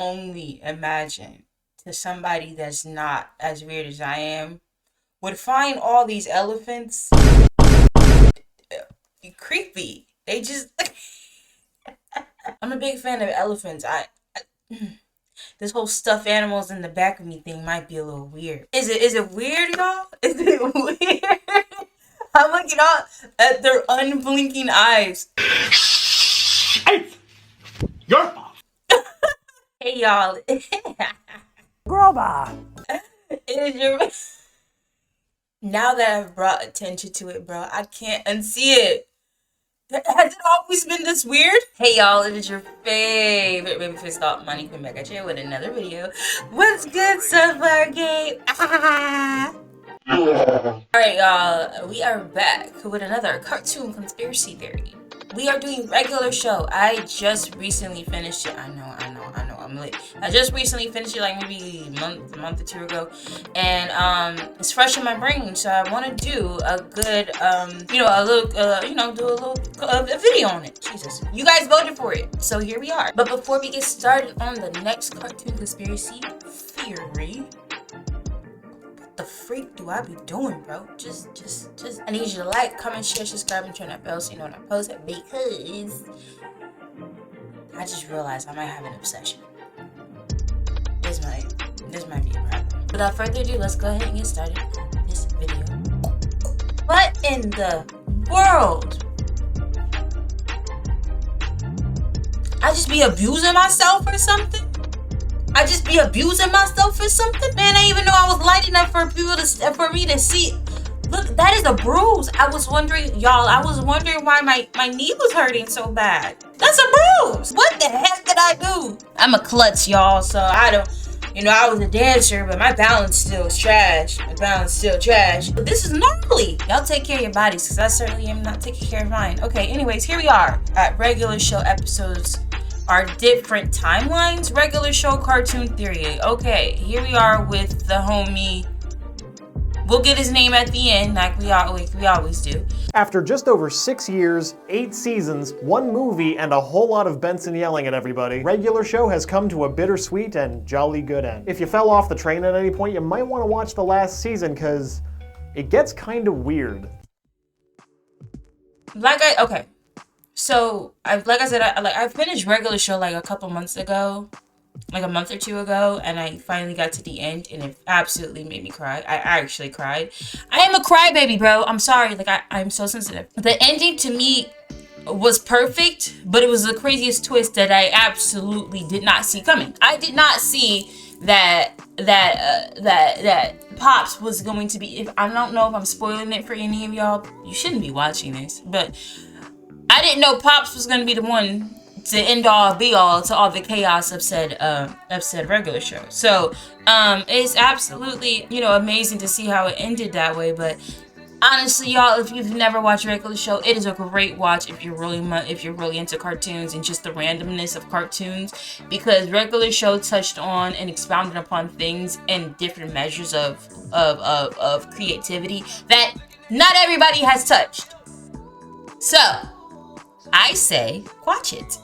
only imagine to somebody that's not as weird as I am would find all these elephants creepy. They just I'm a big fan of elephants. This whole stuffed animals in the back of me thing might be a little weird. Is it weird, y'all? Is it weird? I'm looking out at their unblinking eyes. Hey, you're off. Hey, y'all. Girl, bye. It is your... Now that I've brought attention to it, bro, I can't unsee it. Has it always been this weird? Hey y'all, it is your favorite baby face thought Money Queen back at you with another video. What's good, Sunflower Game? Alright y'all, we are back with another cartoon conspiracy theory. We are doing regular show. I just recently finished it. I know, I'm late. I just recently finished it like maybe a month or two ago. And it's fresh in my brain. So I want to do a good, do a little video on it. Jesus. You guys voted for it. So here we are. But before we get started on the next cartoon conspiracy theory, the freak do I be doing, bro? Just I need you to like, comment, share, subscribe, and turn that bell so you know when I post it, because I just realized I might have an obsession. This might be a problem. Without further ado, let's go ahead and get started with this video. What in the world? I just be abusing myself or something? I just be abusing myself or something? Man, I didn't even know I was light enough for me to see. Look, that is a bruise. I was wondering why my knee was hurting so bad. That's a bruise. What the heck did I do? I'm a klutz, y'all, so I don't, I was a dancer, but my balance still is trash. But this is gnarly. Y'all take care of your bodies, because I certainly am not taking care of mine. Okay, anyways, here we are at regular show episodes. Our different timelines, regular show cartoon theory. Okay, here we are with the homie. We'll get his name at the end, like we always do. After just over 6 years, 8 seasons, 1 movie, and a whole lot of Benson yelling at everybody, regular show has come to a bittersweet and jolly good end. If you fell off the train at any point, you might want to watch the last season, because it gets kind of weird. So, I finished regular show like a couple months ago, like a month or two ago, and I finally got to the end, and it absolutely made me cry. I actually cried. I am a crybaby, bro. I'm sorry. I'm so sensitive. The ending to me was perfect, but it was the craziest twist that I absolutely did not see coming. I did not see that Pops was going to be. I don't know if I'm spoiling it for any of y'all. You shouldn't be watching this, but I didn't know Pops was going to be the one to end all be all to all the chaos of said regular show. So it's absolutely amazing to see how it ended that way. But honestly, y'all, if you've never watched regular show, it is a great watch if you're really into cartoons and just the randomness of cartoons, because regular show touched on and expounded upon things in different measures of creativity that not everybody has touched. So I say, watch it.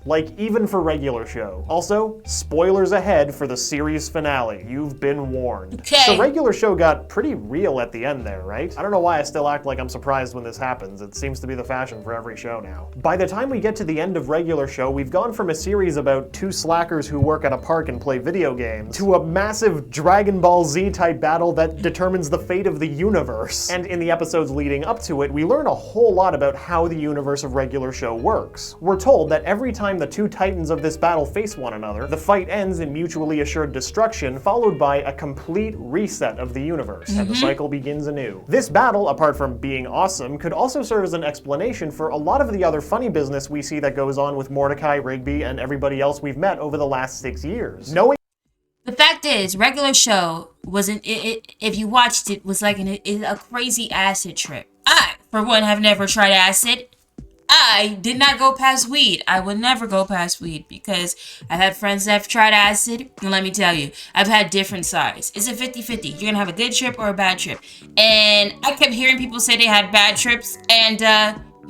Like, even for regular show. Also, spoilers ahead for the series finale. You've been warned. Okay. So regular show got pretty real at the end there, right? I don't know why I still act like I'm surprised when this happens. It seems to be the fashion for every show now. By the time we get to the end of regular show, we've gone from a series about 2 slackers who work at a park and play video games to a massive Dragon Ball Z type battle that determines the fate of the universe. And in the episodes leading up to it, we learn a whole lot about how the universe of regular show works. We're told that every time the 2 titans of this battle face one another, the fight ends in mutually assured destruction, followed by a complete reset of the universe, and the cycle begins anew. This battle, apart from being awesome, could also serve as an explanation for a lot of the other funny business we see that goes on with Mordecai, Rigby, and everybody else we've met over the last 6 years. The fact is, regular show wasn't. If you watched it, was like a crazy acid trip. I, for one, have never tried acid. I did not go past weed. I would never go past weed, because I've had friends that have tried acid, and let me tell you, I've had different sides. It's a 50-50. You're gonna have a good trip or a bad trip. And I kept hearing people say they had bad trips, and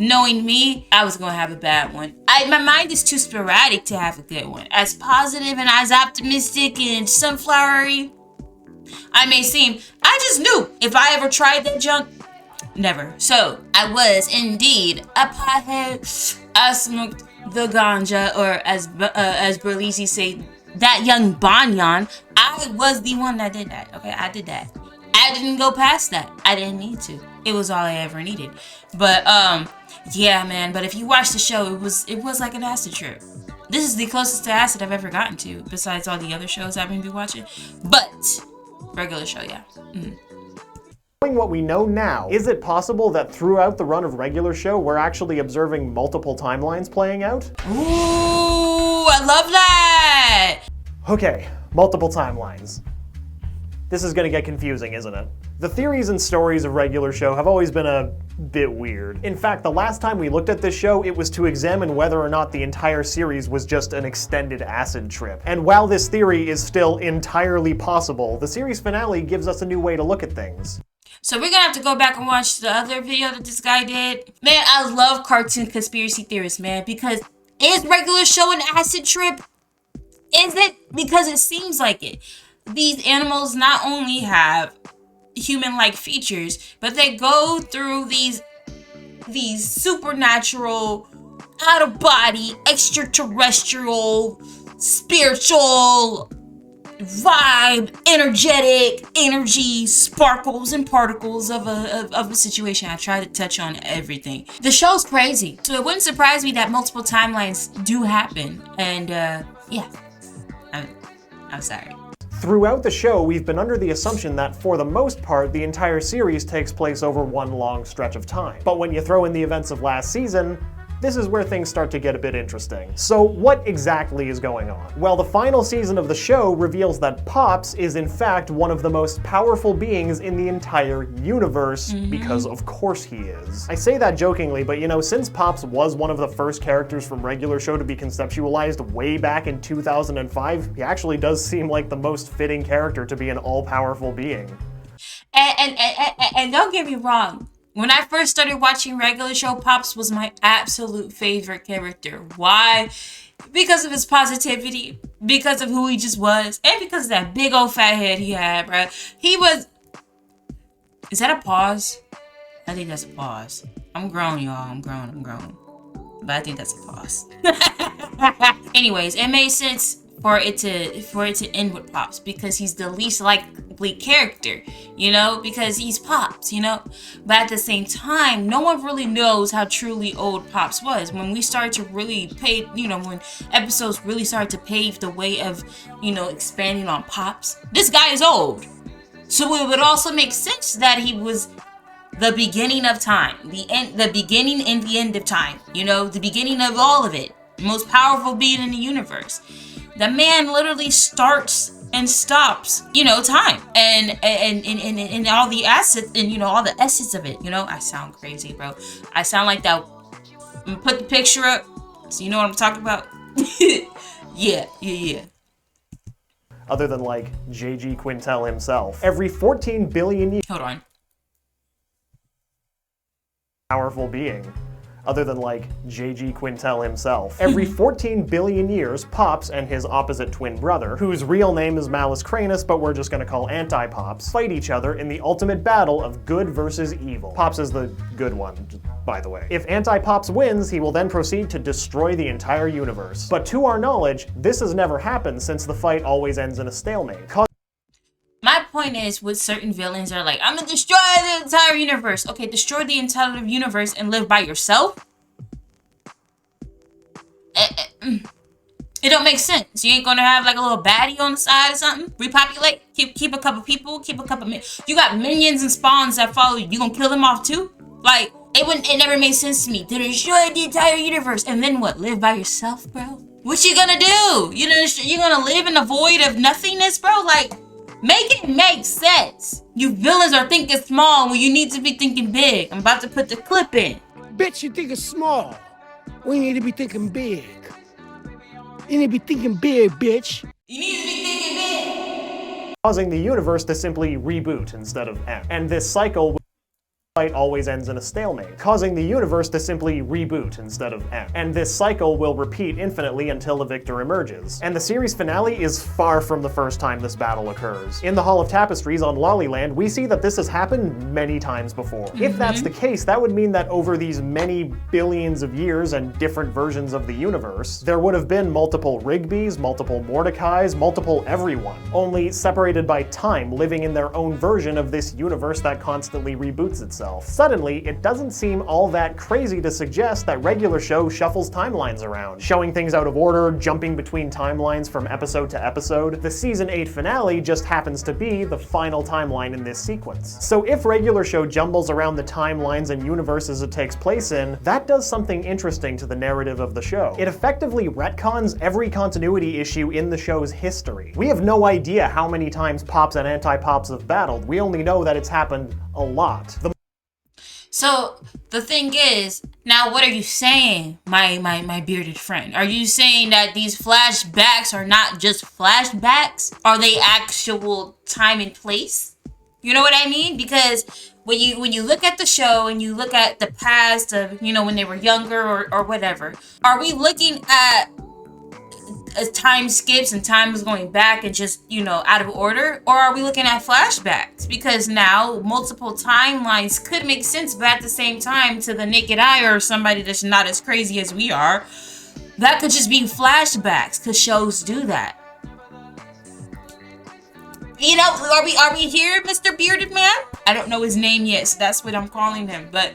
Knowing me, I was gonna have a bad one. My mind is too sporadic to have a good one. As positive and as optimistic and sunflowery I may seem, I just knew if I ever tried that junk, never. So I was indeed a pothead. I smoked the ganja, or as Berlisi say, that young banyan. I was the one that did that. Okay, I did that. I didn't go past that. I didn't need to. It was all I ever needed. But yeah, man. But if you watch the show, it was like an acid trip. This is the closest to acid I've ever gotten to, besides all the other shows I've been watching. But regular show, yeah. Knowing what we know now, is it possible that throughout the run of regular show, we're actually observing multiple timelines playing out? Ooh, I love that! Okay, multiple timelines. This is gonna get confusing, isn't it? The theories and stories of regular show have always been a bit weird. In fact, the last time we looked at this show, it was to examine whether or not the entire series was just an extended acid trip. And while this theory is still entirely possible, the series finale gives us a new way to look at things. So we're gonna have to go back and watch the other video that this guy did. Man, I love cartoon conspiracy theorists, man, because is regular show an acid trip? Is it? Because it seems like it. These animals not only have human-like features, but they go through these supernatural, out-of-body, extraterrestrial, spiritual vibe, energetic energy, sparkles and particles of a situation. I try to touch on everything. The show's crazy, so it wouldn't surprise me that multiple timelines do happen. And yeah, I'm sorry. Throughout the show, we've been under the assumption that, for the most part, the entire series takes place over one long stretch of time. But when you throw in the events of last season, this is where things start to get a bit interesting. So what exactly is going on? Well, the final season of the show reveals that Pops is in fact one of the most powerful beings in the entire universe, because of course he is. I say that jokingly, but you know, since Pops was one of the first characters from regular show to be conceptualized way back in 2005, he actually does seem like the most fitting character to be an all-powerful being. And don't get me wrong. When I first started watching regular show, Pops was my absolute favorite character. Why? Because of his positivity, because of who he just was, and because of that big old fat head he had, bro. He was... Is that a pause? I think that's a pause. I'm grown, y'all. I'm grown. But I think that's a pause. Anyways, it made sense for it to end with Pops, because he's the least likely character, you know, because he's Pops, you know. But at the same time, no one really knows how truly old Pops was. When we started to really when episodes really started to pave the way of, you know, expanding on Pops, this guy is old. So it would also make sense that he was the beginning of time, the beginning and the end of time, you know, the beginning of all of it, the most powerful being in the universe. The man literally starts and stops, you know, time and all the assets and, you know, all the essence of it. You know, I sound crazy, bro. I sound like that. I'm gonna put the picture up so you know what I'm talking about. Yeah. Other than like J.G. Quintel himself, every 14 billion years. Hold on. Powerful being. Other than like J.G. Quintel himself. Every 14 billion years, Pops and his opposite twin brother, whose real name is Malus Cranus, but we're just gonna call Anti-Pops, fight each other in the ultimate battle of good versus evil. Pops is the good one, by the way. If Anti-Pops wins, he will then proceed to destroy the entire universe. But to our knowledge, this has never happened, since the fight always ends in a stalemate. My point is, with certain villains are like, I'm gonna destroy the entire universe. Okay, destroy the entire universe and live by yourself? It don't make sense. You ain't gonna have like a little baddie on the side or something? Repopulate? Keep a couple people? Keep a couple you got minions and spawns that follow you. You gonna kill them off too? Like, it never made sense to me. To destroy the entire universe and then what? Live by yourself, bro? What you gonna do? You gonna live in the void of nothingness, bro? Like, make it make sense. You villains are thinking small when you need to be thinking big. I'm about to put the clip in. Bitch, you thinking small. We need to be thinking big. You need to be thinking big, bitch. You need to be thinking big. Causing the universe to simply reboot instead of end. And this cycle fight always ends in a stalemate, causing the universe to simply reboot instead of end. And this cycle will repeat infinitely until the victor emerges. And the series finale is far from the first time this battle occurs. In the Hall of Tapestries on Lollyland, we see that this has happened many times before. If that's the case, that would mean that over these many billions of years and different versions of the universe, there would have been multiple Rigbys, multiple Mordecais, multiple everyone, only separated by time, living in their own version of this universe that constantly reboots itself. Suddenly, it doesn't seem all that crazy to suggest that regular show shuffles timelines around, showing things out of order, jumping between timelines from episode to episode. The season 8 finale just happens to be the final timeline in this sequence. So if regular show jumbles around the timelines and universes it takes place in, that does something interesting to the narrative of the show. It effectively retcons every continuity issue in the show's history. We have no idea how many times Pops and Anti-Pops have battled. We only know that it's happened a lot. So the thing is, now what are you saying, my bearded friend? Are you saying that these flashbacks are not just flashbacks? Are they actual time and place? You know what I mean? Because when you look at the show and you look at the past of, you know, when they were younger or whatever, are we looking at time skips and time is going back and just, you know, out of order? Or are we looking at flashbacks? Because now multiple timelines could make sense, but at the same time, to the naked eye or somebody that's not as crazy as we are, that could just be flashbacks, because shows do that. You know, are we here, Mr. Bearded Man? I don't know his name yet, so that's what I'm calling him, but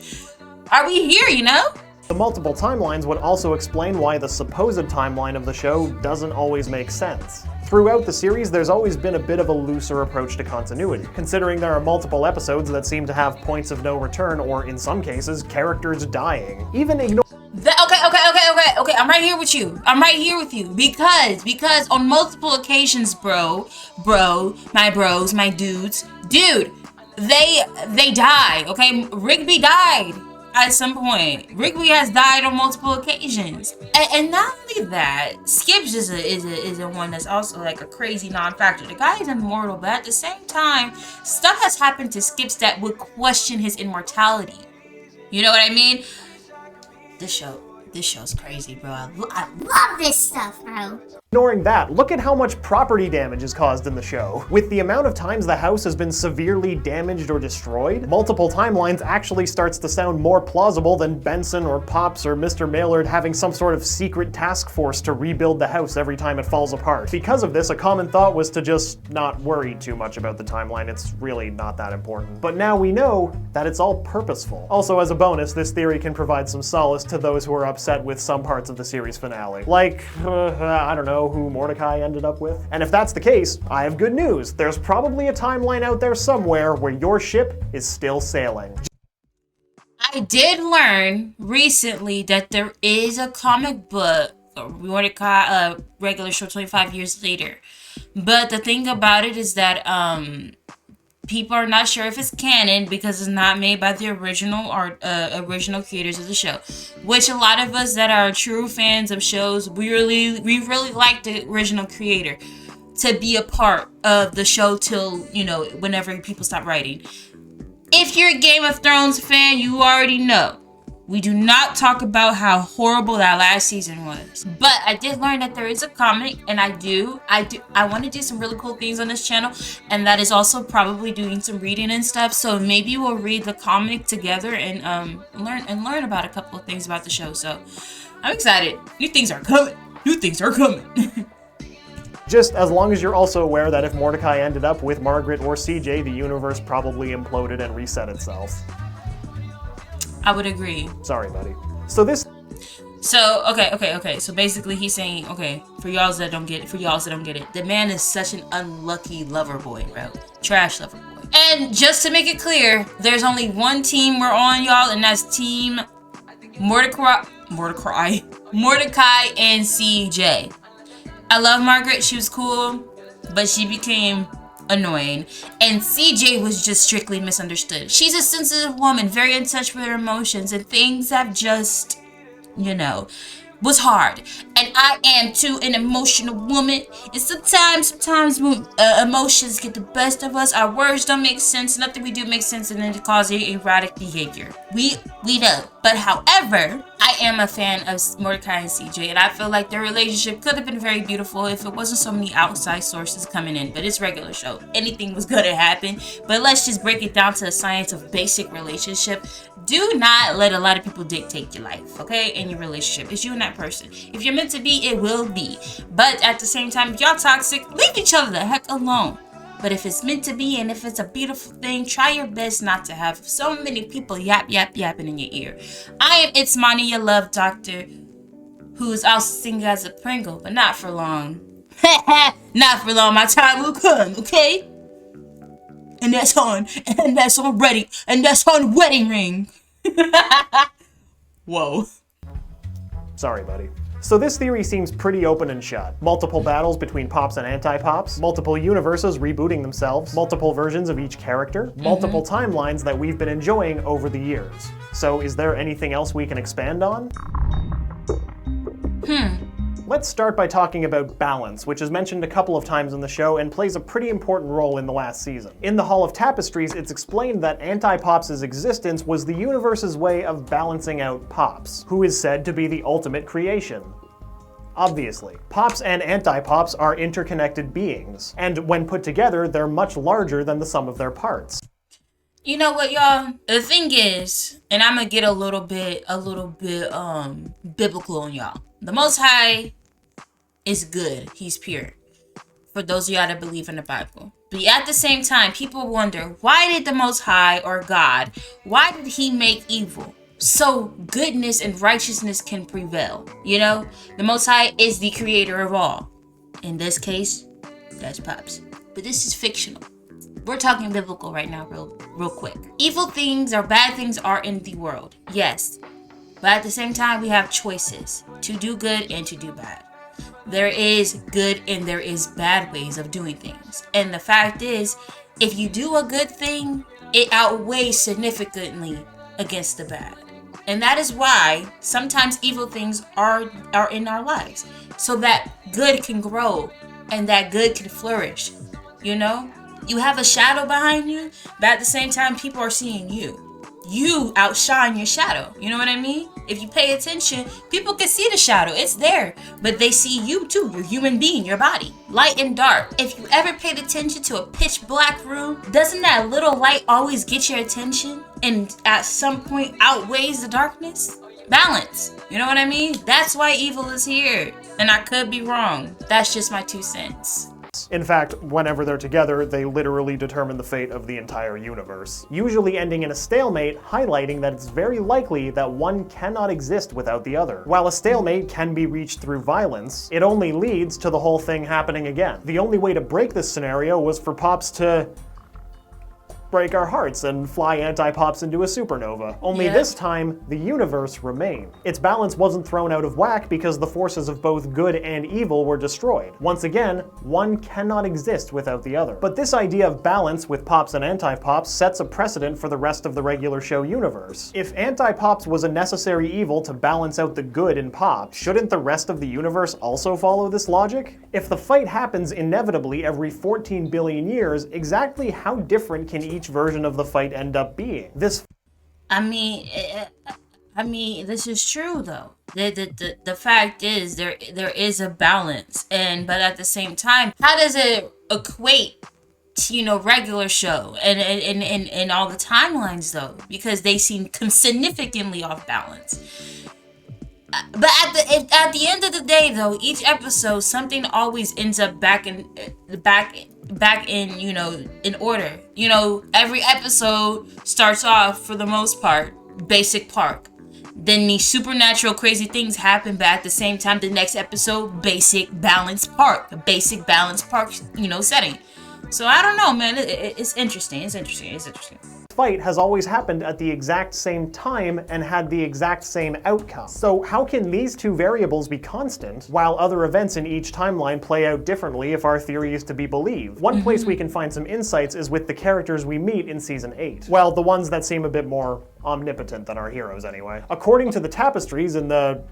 are we here, you know? The multiple timelines would also explain why the supposed timeline of the show doesn't always make sense. Throughout the series, there's always been a bit of a looser approach to continuity, considering there are multiple episodes that seem to have points of no return, or in some cases, characters dying. Even ignore Okay, I'm right here with you. I'm right here with you. Because on multiple occasions, my bros, my dudes, dude, they die, okay? Rigby died at some point. Rigby has died on multiple occasions. And not only that, Skips is a one that's also like a crazy non-factor. The guy is immortal, but at the same time, stuff has happened to Skips that would question his immortality. You know what I mean? This show's crazy, bro. I love this stuff, bro. Ignoring that, look at how much property damage is caused in the show. With the amount of times the house has been severely damaged or destroyed, multiple timelines actually starts to sound more plausible than Benson or Pops or Mr. Maillard having some sort of secret task force to rebuild the house every time it falls apart. Because of this, a common thought was to just not worry too much about the timeline. It's really not that important. But now we know that it's all purposeful. Also, as a bonus, this theory can provide some solace to those who are upset with some parts of the series finale. Like, I don't know, who Mordecai ended up with. And if that's the case, I have good news. There's probably a timeline out there somewhere where your ship is still sailing. I did learn recently that there is a comic book, Mordecai, regular show 25 years later. But the thing about it is that people are not sure if it's canon because it's not made by the original creators of the show. Which a lot of us that are true fans of shows, we really like the original creator to be a part of the show till, you know, whenever people stop writing. If you're a Game of Thrones fan, you already know. We do not talk about how horrible that last season was. But I did learn that there is a comic, and I want to do some really cool things on this channel, and that is also probably doing some reading and stuff. So maybe we'll read the comic together and learn about a couple of things about the show. So I'm excited. New things are coming. Just as long as you're also aware that if Mordecai ended up with Margaret or CJ, the universe probably imploded and reset itself. I would agree. Sorry, buddy. So, okay. So basically he's saying, okay, for y'all that don't get it, the man is such an unlucky lover boy, bro. Trash lover boy. And just to make it clear, there's only one team we're on, y'all, and that's Team Mordecai and CJ. I love Margaret, she was cool, but she became annoying, and CJ was just strictly misunderstood. She's a sensitive woman, very in touch with her emotions, and things have just, you know, was hard, and I am too an emotional woman. And sometimes when emotions get the best of us, our words don't make sense, nothing we do makes sense, and then it causes erratic behavior. We know. But however, I am a fan of Mordecai and CJ, and I feel like their relationship could have been very beautiful if it wasn't so many outside sources coming in. But it's regular show. Anything was gonna happen. But let's just break it down to the science of basic relationship. Do not let a lot of people dictate your life, okay? In your relationship. It's you and that person. If you're meant to be, it will be. But at the same time, if y'all toxic, leave each other the heck alone. But if it's meant to be and if it's a beautiful thing, try your best not to have so many people yapping in your ear. I am It's Money, your love doctor, who is also singing as a Pringle, but not for long. Not for long. My time will come, okay? And that's on ready, and that's on wedding ring. Whoa. Sorry, buddy. So this theory seems pretty open and shut. Multiple battles between Pops and anti-Pops, multiple universes rebooting themselves, multiple versions of each character, multiple timelines that we've been enjoying over the years. So is there anything else we can expand on? Let's start by talking about balance, which is mentioned a couple of times in the show and plays a pretty important role in the last season. In the Hall of Tapestries, it's explained that Anti-Pops' existence was the universe's way of balancing out Pops, who is said to be the ultimate creation. Obviously, Pops and Anti-Pops are interconnected beings, and when put together, they're much larger than the sum of their parts. You know what, y'all? The thing is, and I'm gonna get a little bit biblical on y'all. The Most High is good. He's pure. For those of y'all that believe in the Bible. But at the same time, people wonder, why did the Most High, or God, why did he make evil so goodness and righteousness can prevail? You know, the Most High is the creator of all. In this case, that's Pops. But this is fictional. We're talking biblical right now, real quick. Evil things or bad things are in the world, yes. But at the same time, we have choices to do good and to do bad. There is good and there is bad ways of doing things. And the fact is, if you do a good thing, it outweighs significantly against the bad. And that is why sometimes evil things are in our lives. So that good can grow and that good can flourish. You know? You have a shadow behind you, but at the same time, people are seeing you. You outshine your shadow. You know what I mean? If you pay attention, people can see the shadow. It's there. But they see you too. Your human being, your body. Light and dark. If you ever paid attention to a pitch black room, doesn't that little light always get your attention? And at some point outweighs the darkness? Balance. You know what I mean? That's why evil is here. And I could be wrong. That's just my 2 cents. In fact, whenever they're together, they literally determine the fate of the entire universe, usually ending in a stalemate, highlighting that it's very likely that one cannot exist without the other. While a stalemate can be reached through violence, it only leads to the whole thing happening again. The only way to break this scenario was for Pops to break our hearts and fly Anti-Pops into a supernova. Only this time, the universe remained. Its balance wasn't thrown out of whack because the forces of both good and evil were destroyed. Once again, one cannot exist without the other. But this idea of balance with Pops and Anti-Pops sets a precedent for the rest of the regular show universe. If Anti-Pops was a necessary evil to balance out the good in Pops, shouldn't the rest of the universe also follow this logic? If the fight happens inevitably every 14 billion years, exactly how different can each version of the fight end up being? I mean, this is true though. The fact is there is a balance, but at the same time, how does it equate to, regular show and all the timelines though? Because they seem significantly off balance. But at the end of the day though, each episode something always ends up back in in order. Every episode starts off, for the most part, basic park. Then these supernatural crazy things happen, but at the same time, the next episode, basic balanced park. A basic balanced park, setting. So I don't know, man. It's interesting. It's interesting. Fight has always happened at the exact same time and had the exact same outcome. So how can these two variables be constant while other events in each timeline play out differently if our theory is to be believed? One place we can find some insights is with the characters we meet in season 8. Well, the ones that seem a bit more omnipotent than our heroes anyway. According to the tapestries in the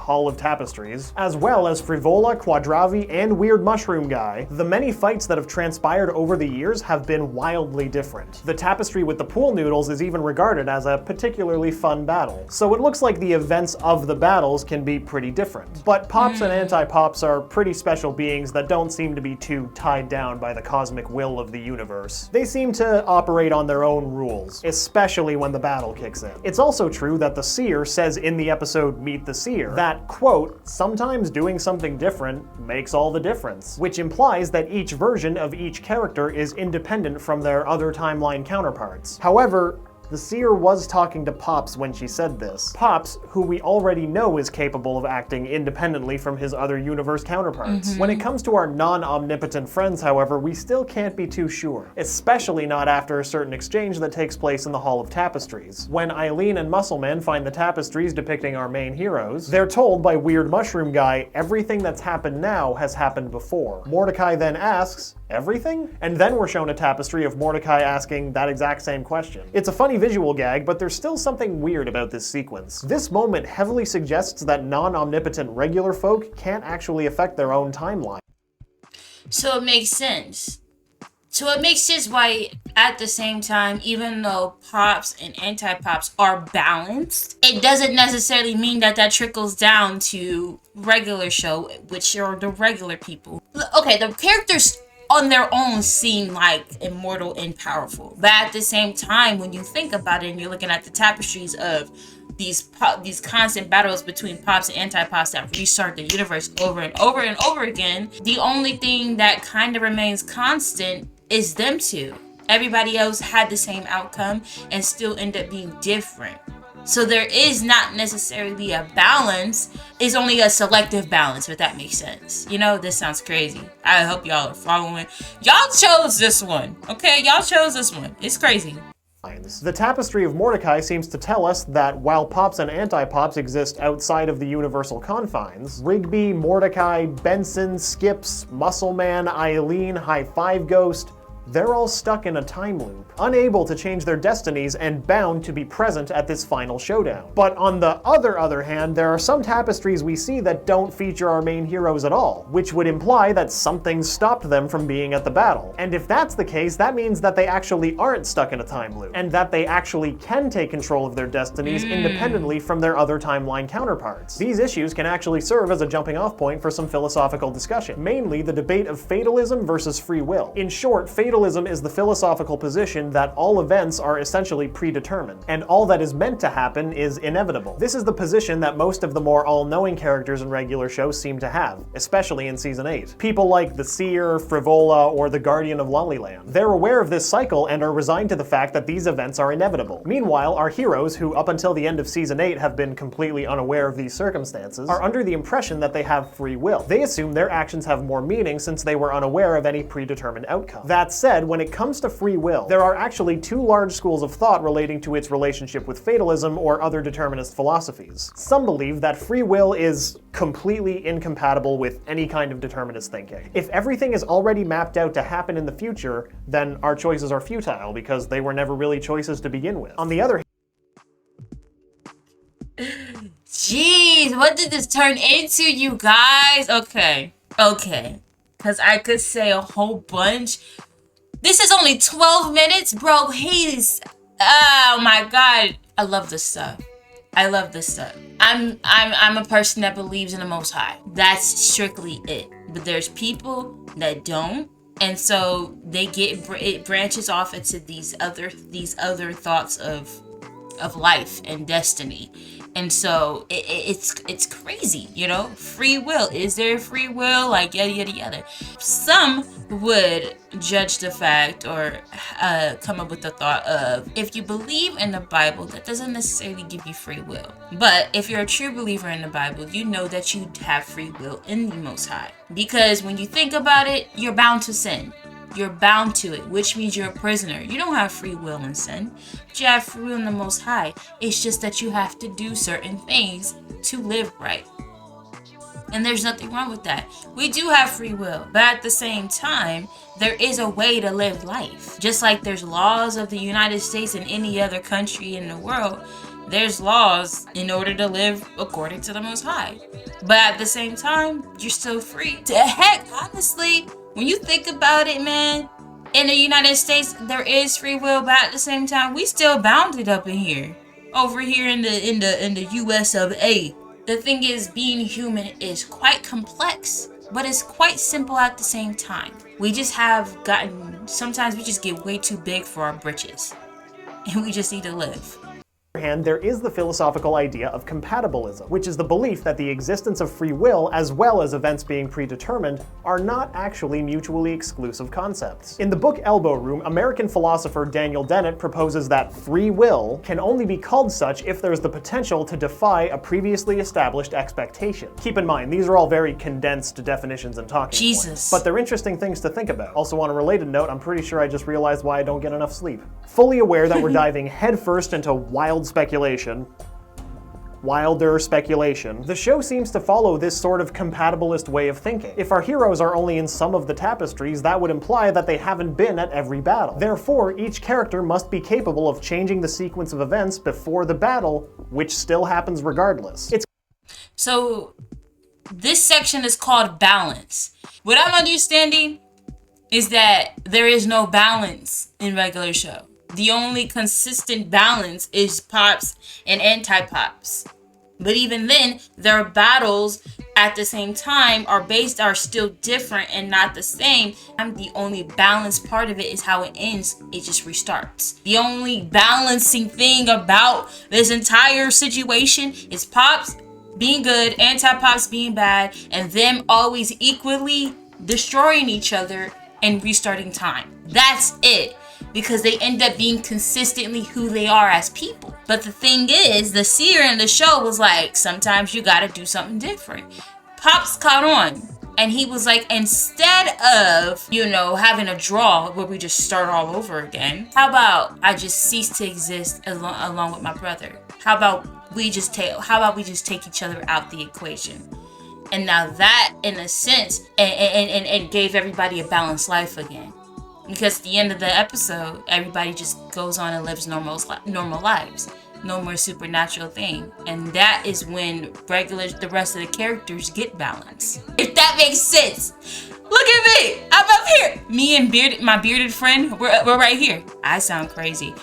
Hall of Tapestries, as well as Frivola, Quadravi, and Weird Mushroom Guy, the many fights that have transpired over the years have been wildly different. The tapestry with the pool noodles is even regarded as a particularly fun battle, so it looks like the events of the battles can be pretty different. But Pops and Anti-Pops are pretty special beings that don't seem to be too tied down by the cosmic will of the universe. They seem to operate on their own rules, especially when the battle kicks in. It's also true that the Seer says in the episode Meet the Seer that, quote, sometimes doing something different makes all the difference, which implies that each version of each character is independent from their other timeline counterparts. However, the Seer was talking to Pops when she said this. Pops, who we already know is capable of acting independently from his other universe counterparts. When it comes to our non-omnipotent friends, however, we still can't be too sure, especially not after a certain exchange that takes place in the Hall of Tapestries. When Eileen and Muscleman find the tapestries depicting our main heroes, they're told by Weird Mushroom Guy everything that's happened now has happened before. Mordecai then asks, everything? And then we're shown a tapestry of Mordecai asking that exact same question. It's a funny visual gag, but there's still something weird about this sequence. This moment heavily suggests that non-omnipotent regular folk can't actually affect their own timeline. So it makes sense. So it makes sense why, at the same time, even though Pops and Anti-Pops are balanced, it doesn't necessarily mean that that trickles down to regular show, which are the regular people. Okay, the characters on their own seem like immortal and powerful, but at the same time, when you think about it and you're looking at the tapestries of these constant battles between Pops and Anti-Pops that restart the universe over and over and over again, the only thing that kind of remains constant is them two. Everybody else had the same outcome and still end up being different. So there is not necessarily a balance, it's only a selective balance, if that makes sense. You know, this sounds crazy. I hope y'all are following. Y'all chose this one, okay? Y'all chose this one. It's crazy. The Tapestry of Mordecai seems to tell us that while Pops and Anti-Pops exist outside of the universal confines, Rigby, Mordecai, Benson, Skips, Muscleman, Eileen, High Five Ghost, they're all stuck in a time loop, unable to change their destinies and bound to be present at this final showdown. But on the other hand, there are some tapestries we see that don't feature our main heroes at all, which would imply that something stopped them from being at the battle. And if that's the case, that means that they actually aren't stuck in a time loop, and that they actually can take control of their destinies independently from their other timeline counterparts. These issues can actually serve as a jumping off point for some philosophical discussion, mainly the debate of fatalism versus free will. In short, fatalism is the philosophical position that all events are essentially predetermined, and all that is meant to happen is inevitable. This is the position that most of the more all-knowing characters in regular shows seem to have, especially in Season 8. People like the Seer, Frivola, or the Guardian of Lollyland. They're aware of this cycle and are resigned to the fact that these events are inevitable. Meanwhile, our heroes, who up until the end of Season 8 have been completely unaware of these circumstances, are under the impression that they have free will. They assume their actions have more meaning since they were unaware of any predetermined outcome. That said, when it comes to free will, there are actually two large schools of thought relating to its relationship with fatalism or other determinist philosophies. Some believe that free will is completely incompatible with any kind of determinist thinking. If everything is already mapped out to happen in the future, then our choices are futile because they were never really choices to begin with. On the other hand, Jeez, what did this turn into, you guys? Okay. Because I could say a whole bunch. This is only 12 minutes, bro. Oh my God. I love this stuff. I'm a person that believes in the Most High. That's strictly it. But there's people that don't, and so it branches off into these other thoughts of life and destiny. And so it's crazy, you know? Free will. Is there free will? Like, yada, yada, yada. Some would judge the fact or come up with the thought of, if you believe in the Bible, that doesn't necessarily give you free will. But if you're a true believer in the Bible, you know that you have free will in the Most High. Because when you think about it, you're bound to sin. You're bound to it, which means you're a prisoner. You don't have free will in sin, but you have free will in the Most High. It's just that you have to do certain things to live right. And there's nothing wrong with that. We do have free will, but at the same time, there is a way to live life. Just like there's laws of the United States and any other country in the world, There's laws in order to live according to the Most High. But at the same time, you're still free. To heck, honestly, when you think about it, man, in the United States, there is free will, but at the same time, we still bounded up in here. Over here in the US of A. The thing is, being human is quite complex, but it's quite simple at the same time. We just have gotten, sometimes we just get way too big for our britches. And we just need to live. On the other hand, there is the philosophical idea of compatibilism, which is the belief that the existence of free will, as well as events being predetermined, are not actually mutually exclusive concepts. In the book Elbow Room, American philosopher Daniel Dennett proposes that free will can only be called such if there's the potential to defy a previously established expectation. Keep in mind, these are all very condensed definitions and talking points, but they're interesting things to think about. Also, on a related note, I'm pretty sure I just realized why I don't get enough sleep. Fully aware that we're diving headfirst into wilder speculation, the show seems to follow this sort of compatibilist way of thinking. If our heroes are only in some of the tapestries, that would imply that they haven't been at every battle. Therefore, each character must be capable of changing the sequence of events before the battle, which still happens regardless. So, this section is called balance. What I'm understanding is that there is no balance in regular show. The only consistent balance is pops and anti-pops. But even then, their battles at the same time are still different and not the same. The only balanced part of it is how it ends. It just restarts. The only balancing thing about this entire situation is pops being good, anti-pops being bad, and them always equally destroying each other and restarting time. That's it. Because they end up being consistently who they are as people. But the thing is, the seer in the show was like, sometimes you gotta do something different. Pops caught on. And he was like, instead of, having a draw where we just start all over again, how about I just cease to exist along with my brother? How about we just take each other out the equation? And now that, in a sense, and gave everybody a balanced life again. Because at the end of the episode, everybody just goes on and lives normal lives. No more supernatural thing. And that is when the rest of the characters get balance. If that makes sense. Look at me. I'm up here. Me and my bearded friend, we're right here. I sound crazy.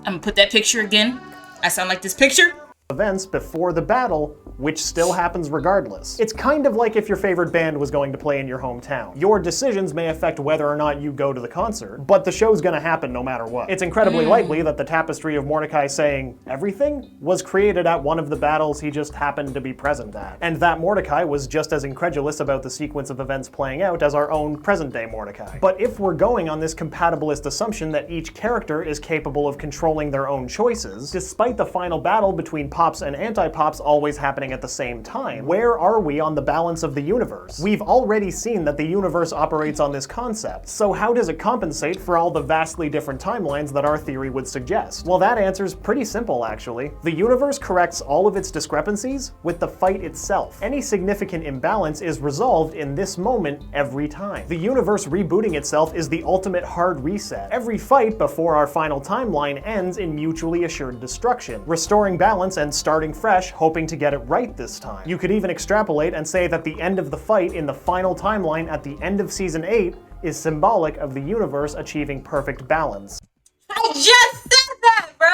I'm gonna put that picture again. I sound like this picture. Events before the battle, which still happens regardless. It's kind of like if your favorite band was going to play in your hometown. Your decisions may affect whether or not you go to the concert, but the show's gonna happen no matter what. It's incredibly likely that the tapestry of Mordecai saying everything was created at one of the battles he just happened to be present at, and that Mordecai was just as incredulous about the sequence of events playing out as our own present-day Mordecai. But if we're going on this compatibilist assumption that each character is capable of controlling their own choices, despite the final battle between pops and anti-pops always happening at the same time, where are we on the balance of the universe? We've already seen that the universe operates on this concept, so how does it compensate for all the vastly different timelines that our theory would suggest? Well, that answer's pretty simple, actually. The universe corrects all of its discrepancies with the fight itself. Any significant imbalance is resolved in this moment every time. The universe rebooting itself is the ultimate hard reset. Every fight before our final timeline ends in mutually assured destruction, restoring balance and starting fresh, hoping to get it right this time. You could even extrapolate and say that the end of the fight in the final timeline at the end of season 8 is symbolic of the universe achieving perfect balance. I just said that, bro!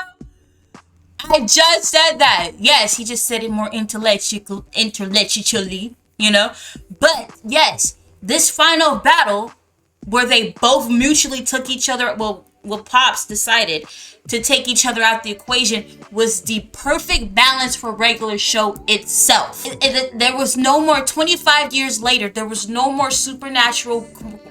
I just said that. Yes, he just said it more intellectually, But yes, this final battle where they both mutually took each other, well, Pops decided to take each other out the equation was the perfect balance for regular show itself. There was no more, 25 years later, there was no more supernatural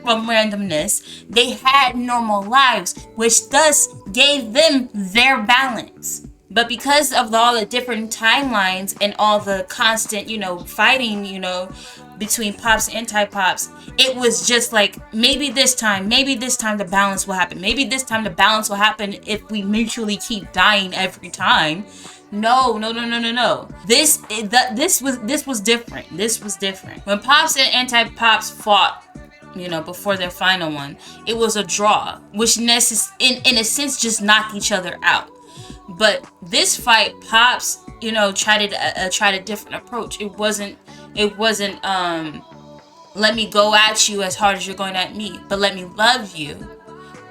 randomness. They had normal lives, which thus gave them their balance. But because of all the different timelines and all the constant, fighting, between pops and anti-pops, it was just like, maybe this time the balance will happen. Maybe this time the balance will happen if we mutually keep dying every time. No. This was different. This was different. When pops and anti-pops fought, before their final one, it was a draw, which in a sense just knocked each other out. But this fight, Pops, you know, tried a different approach. It wasn't let me go at you as hard as you're going at me, but let me love you.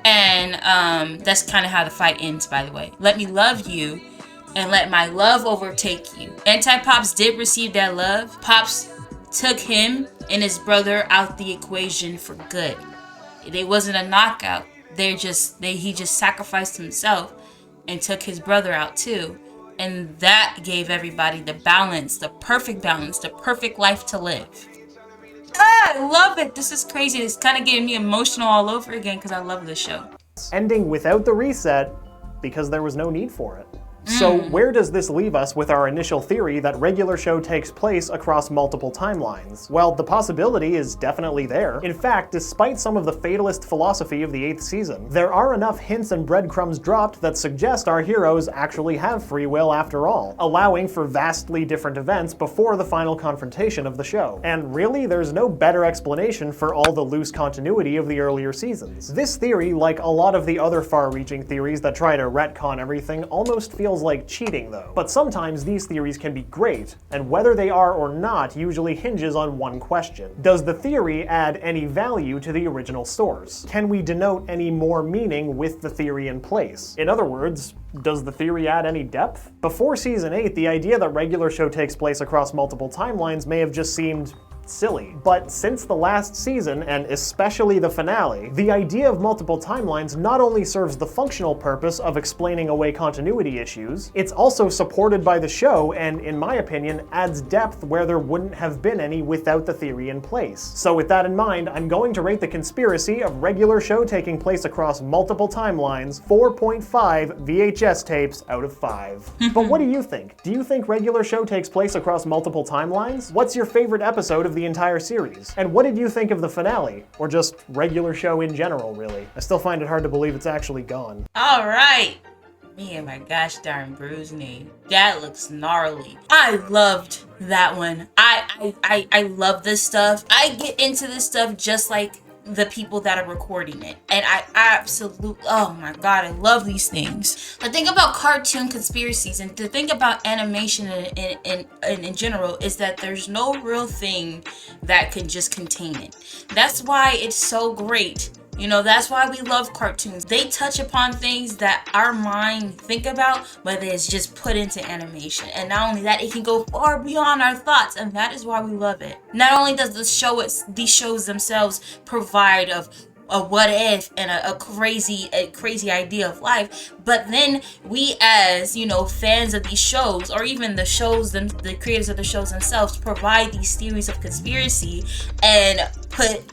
And that's kind of how the fight ends, by the way. Let me love you and let my love overtake you. Anti-Pops did receive that love. Pops took him and his brother out the equation for good. It wasn't a knockout. He just sacrificed himself and took his brother out too. And that gave everybody the balance, the perfect life to live. I love it. This is crazy. It's kind of getting me emotional all over again because I love this show. Ending without the reset because there was no need for it. So where does this leave us with our initial theory that regular show takes place across multiple timelines? Well, the possibility is definitely there. In fact, despite some of the fatalist philosophy of the 8th season, there are enough hints and breadcrumbs dropped that suggest our heroes actually have free will after all, allowing for vastly different events before the final confrontation of the show. And really, there's no better explanation for all the loose continuity of the earlier seasons. This theory, like a lot of the other far-reaching theories that try to retcon everything, almost feels like cheating though. But sometimes these theories can be great, and whether they are or not usually hinges on one question. Does the theory add any value to the original source? Can we denote any more meaning with the theory in place? In other words, does the theory add any depth? Before season 8, the idea that regular show takes place across multiple timelines may have just seemed silly. But since the last season, and especially the finale, the idea of multiple timelines not only serves the functional purpose of explaining away continuity issues, it's also supported by the show and, in my opinion, adds depth where there wouldn't have been any without the theory in place. So with that in mind, I'm going to rate the conspiracy of regular show taking place across multiple timelines 4.5 VHS tapes out of 5. But what do you think? Do you think regular show takes place across multiple timelines? What's your favorite episode of the entire series? And what did you think of the finale? Or just regular show in general, really? I still find it hard to believe it's actually gone. All right. Me and my gosh darn bruise knee. That looks gnarly. I loved that one. I love this stuff. I get into this stuff just like the people that are recording it, and I absolutely, oh my god, I love these things. The thing about cartoon conspiracies and the thing about animation in general is that there's no real thing that can just contain it. That's why it's so great. You know, that's why we love cartoons. They touch upon things that our mind think about, but it's just put into animation. And not only that, it can go far beyond our thoughts, and that is why we love it. Not only does these shows themselves provide of a what if and a crazy idea of life, but then we, as you know, fans of these shows, or even the shows, the creators of the shows themselves, provide these theories of conspiracy and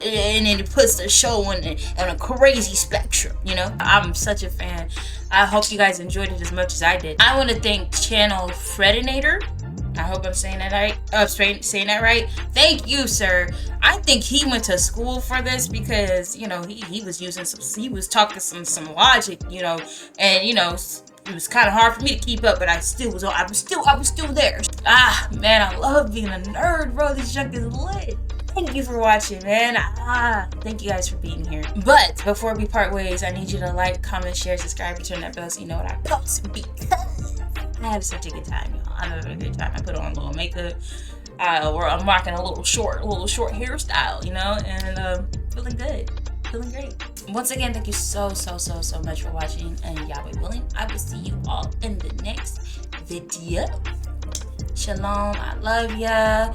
it puts the show on a crazy spectrum. You know, I'm such a fan. I hope you guys enjoyed it as much as I did. I want to thank channel Fredinator. I hope I'm saying that right. Saying that right. Thank you, sir. I think he went to school for this because, you know, he was talking some logic, you know, and you know, it was kind of hard for me to keep up, but I was still there. Ah, man, I love being a nerd, bro. This junk is lit. Thank you for watching, man. Thank you guys for being here. But before we part ways, I need you to like, comment, share, subscribe, and turn that bell so you know what I post, because I had such a good time, y'all. I had a good time. I put on a little makeup, or I'm rocking a little short hairstyle, you know, and feeling good, feeling great. Once again, thank you so much for watching, and Yahweh willing, I will see you all in the next video. Shalom, I love ya.